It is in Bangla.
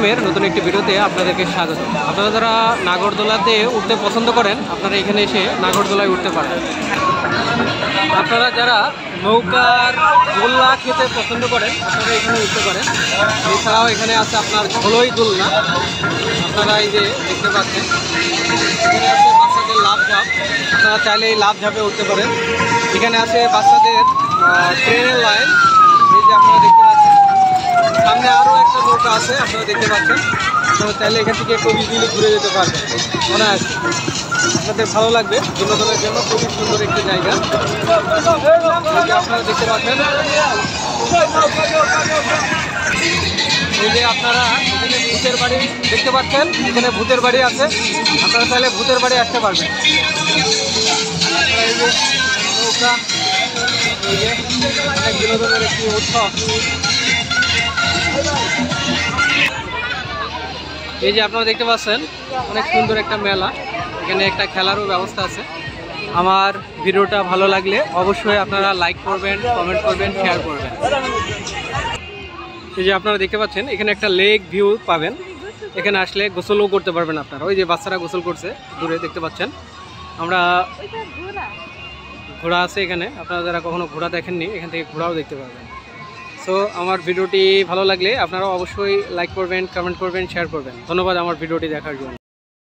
মের নতুন একটি ভিডিওতে আপনাদেরকে স্বাগত। আপনারা যারা নাগরদোলাতে উঠতে পছন্দ করেন আপনারা এখানে এসে নাগরদোলায় উঠতে পারেন। আপনারা যারা নৌকার দোলনা খেতে পছন্দ করেন আপনারা এখানে উঠতে পারেন। এছাড়াও এখানে আছে আপনার ঘোলই দোলনা, আপনারা এই যে দেখতে পাচ্ছেন। এখানে আছে বাচ্চাদের লাফ ঝাঁপ, আপনারা চাইলে এই লাফ ঝাঁপে উঠতে পারেন। এখানে আছে বাচ্চাদের ট্রেনের লাইন, এই যে আপনারা দেখতে পাচ্ছেন। সামনে আরও একটা নৌকা আছে আপনারা দেখতে পাচ্ছেন। আপনারা চাইলে এখান থেকে খুব ইজিলি ঘুরে যেতে পারবেন, মনে আছে আপনাদের ভালো লাগবে। বিনোদনের জন্য খুবই সুন্দর একটি জায়গা আপনারা দেখতে পাচ্ছেন। এই যে আপনারা এখানে ভূতের বাড়ি দেখতে পাচ্ছেন, এখানে ভূতের বাড়ি আছে, আপনারা চাইলে ভূতের বাড়ি আসতে পারবেন। এই যে নৌকা, এই যে অনেক বিনোদনের একটি উৎসব। এই যে আপনারা দেখতে পাচ্ছেন অনেক সুন্দর একটা মেলা, এখানে একটা খেলারও ব্যবস্থা আছে। আমার ভিডিওটা ভালো লাগলে অবশ্যই আপনারা লাইক করবেন, কমেন্ট করবেন, শেয়ার করবেন। এই যে আপনারা দেখতে পাচ্ছেন এখানে একটা লেক ভিউ পাবেন, এখানে আসলে গোসলও করতে পারবেন আপনারা। ওই যে বাচ্চারা গোসল করছে দূরে দেখতে পাচ্ছেন। আমরা ঘোড়া আছে এখানে, আপনারা যারা কখনো ঘোড়া দেখেননি এখান থেকে ঘোড়াও দেখতে পারবেন। সো আমার ভিডিওটি ভালো লাগলে আপনারা অবশ্যই লাইক করবেন, কমেন্ট করবেন, শেয়ার করবেন। ধন্যবাদ আমার ভিডিওটি দেখার জন্য।